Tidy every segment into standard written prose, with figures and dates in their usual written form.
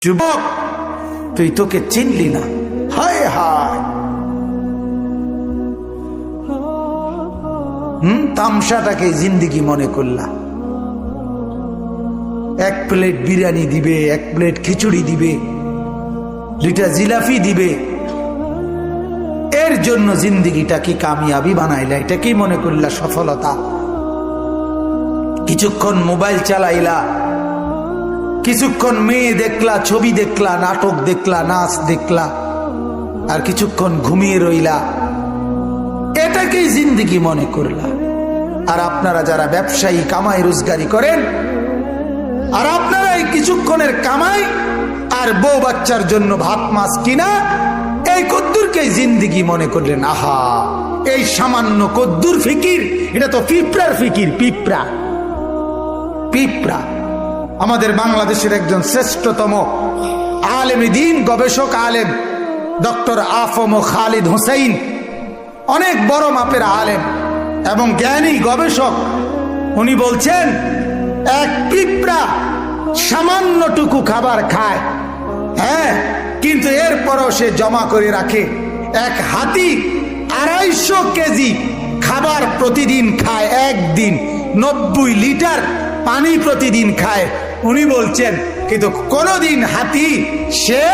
যুবক তুই তোকে চিনলি না, হায় হায়। তামসাটাকে জিন্দিগি মনে করলা। এক প্লেট বিরিয়ানি দিবে, এক প্লেট খিচুড়ি দিবে, 2টা জিলাপি দিবে, এর জন্য জিন্দিগিটা কি কামিয়াবি বানাইলা? এটা কি মনে করলা সফলতা? কিছুক্ষণ মোবাইল চালাইলা, কিছুক্ষণ মেয়ে দেখলা, ছবি দেখলা, নাটক দেখলা, নাচ দেখলা, আর কিছুক্ষণ ঘুমিয়ে রইলা, এটাকেই জিন্দিগি মনে করলা। আর আপনারা যারা ব্যবসায়ী কামাই রোজগারি করেন, আর আপনারা এই কিছুক্ষণের কামাই আর বউ বাচ্চার জন্য ভাত মাছ কিনা এই কদ্দুরকে জিন্দিগি মনে করলেন। আহা, এই সামান্য কদ্দুর ফিকির, এটা তো পিঁপড়ার ফিকির। পিঁপড়া পিঁপড়া। আমাদের বাংলাদেশের একজন শ্রেষ্ঠতম আলেম দ্বীন, গবেষক আলেম ডক্টর আফম খালিদ হুসাইন, অনেক বড় মাপের আলেম এবং জ্ঞানী গবেষক, উনি বলছেন এক পিঁপড়া সামান্যটুকু খাবার খায়, হ্যাঁ, কিন্তু এরপরও সে জমা করে রাখে। এক হাতি 250 কেজি খাবার প্রতিদিন খায়, একদিন 90 লিটার পানি প্রতিদিন খায়। উনি বলছেন কিন্তু কোনদিন হাতি সে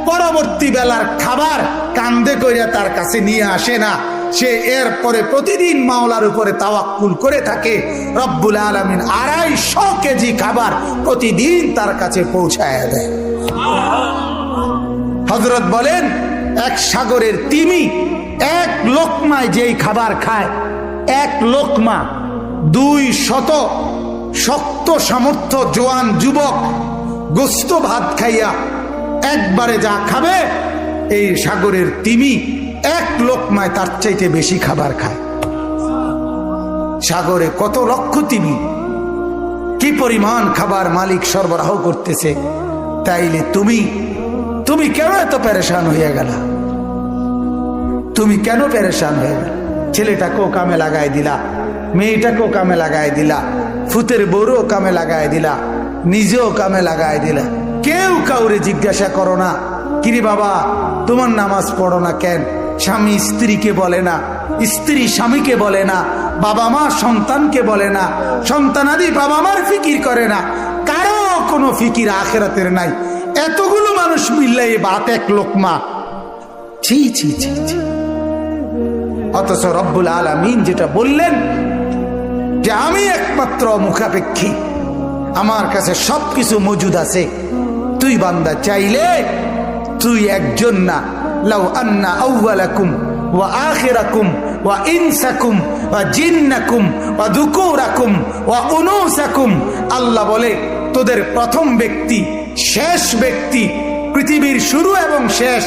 পরবর্তী বেলার খাবার কান্দে করে তার কাছে নিয়ে আসে না। সে এরপরে প্রতিদিন মাওলার উপরে তাওয়াক্কুল করে থাকে। রব্বুল আলামিন 250 কেজি খাবার প্রতিদিন তার কাছে পৌঁছায় দেয়। হযরত বলেন এক সাগরের তিমি এক লোকমায় যেই খাবার খায়, এক লোকমা 200 শক্ত সামর্থ্য জোয়ান যুবক গোস্ত ভাত খাইয়া একবারে যা খাবে, এই সাগরের তিমি এক লোকমায় তার চাইতে বেশি খাবার খায়। সাগরে কত লক্ষ তিমি, কি পরিমাণ খাবার মালিক সরবরাহ করতেছে। তাইলে তুমি কেন এত পেরেশান হইয়া গেলা? তুমি কেন পেরেশান হয়ে গেল? ছেলেটাকেও কামে লাগাই দিলা, মেয়েটাকেও কামে লাগাই দিলা, ফুতের বউরও কামে লাগাই দিলা, নিজেও কামে লাগাই দিলা। কেউ কাউরে জিজ্ঞাসা করো না, কিরে বাবা তোমার নামাজ পড়ো না কেন? স্বামী স্ত্রীকে বলে না, স্ত্রী স্বামীকে বলে না, বাবা মা সন্তানকে বলে না, সন্তানাদি বাবা মার ফিকির করে না, কারো কোনো ফিকির আখিরাতের নাই। এতগুলো মানুষ মিললে বাত এক লোকমা, ছি ছি ছি ছি। অথচ রব্বুল আলামিন যেটা বললেন যে আমি একমাত্র মুখাপেক্ষী, আমার কাছে সবকিছু মজুদ আছে। তুই বান্দা চাইলে তুই একজন না, লাউ আন্না আউওয়ালাকুম ওয়া আখিরাকুম ওয়া ইনসাকুম ওয়া জিন্নাকুম ওয়া যুকুরাকুম ওয়া উনুসাকুম, আল্লাহ বলে তোদের প্রথম ব্যক্তি, শেষ ব্যক্তি, পৃথিবীর শুরু এবং শেষ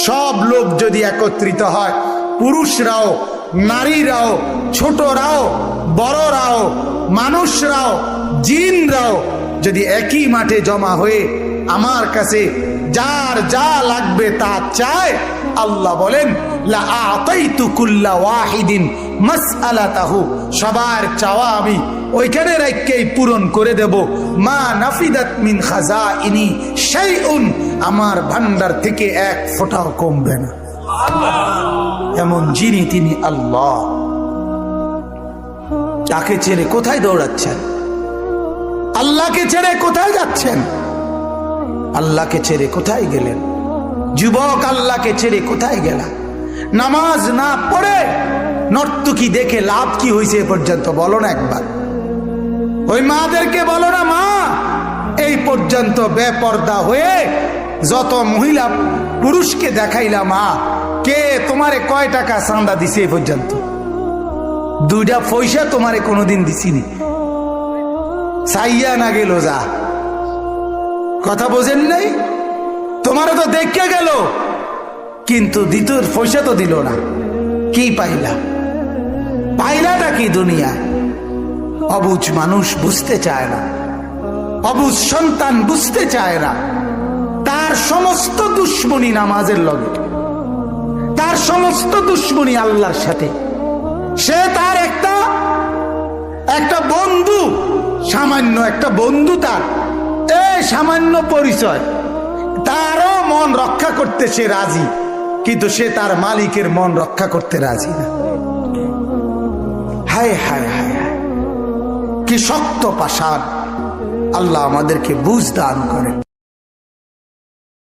সব লোক যদি একত্রিত হয়, পুরুষরাও, নারীরাও, ছোটরাও, বড়রাও, মানুষরাও, জিনরাও যদি একই মাঠে জমা হয়ে আমার কাছে যার যা লাগবে তা চায়, আল্লাহ বলেন লা আতাইতু কুল্লা ওয়াহিদিন মাসআলাতাহু, সবার চাওয়া আমি ওইখানে রাখকেই পূরণ করে দেব। মা নাফিদাত মিন খাজাইনি শাইউন, আমার ভান্ডার থেকে এক ফোঁটাও কমবে না। এমন যিনি তিনি আল্লাহ। তাকে ছেড়ে কোথায় দৌড়াচ্ছেন? আল্লাহকে ছেড়ে কোথায় যাচ্ছেন? আল্লাহকে ছেড়ে কোথায় গেলেন? যুবক আল্লাহকে ছেড়ে কোথায় গেলা? নামাজ না পড়ে নর্তকী দেখে লাভ কি হয়েছে এ পর্যন্ত বলো না একবার? ওই মাদেরকে বলো না, মা এই পর্যন্ত বেপর্দা হয়ে যত মহিলা পুরুষকে দেখাইলা, মা কে তোমারে কয় টাকা চাঁদা দিছে এ পর্যন্ত? 2টা পয়সা তোমারে কোনোদিন দিছিনি, চাইয়া না গেল যা। কথা বোঝেন নাই? তোমারও তো দেখে গেল, কিন্তু দ্বিতীয় পয়সা তো দিল না। কি পাইলা? পাইলাটা কি দুনিয়া? অবুঝ মানুষ বুঝতে চায় না, অবুঝ সন্তান বুঝতে চায় না। তার সমস্ত দুশ্মনী নামাজের লগে, তার সমস্ত দুশ্মনী আল্লাহর সাথে। সে তার একটা বন্ধু, সামান্য একটা বন্ধু, তার এই সামান্য পরিচয়, তারও মন রক্ষা করতে সে রাজি, কিন্তু সে তার মালিকের মন রক্ষা করতে রাজি না। হায় হায় হায় হায়, কি শক্ত পাষাণ! আল্লাহ আমাদেরকে বুঝ দান করেন।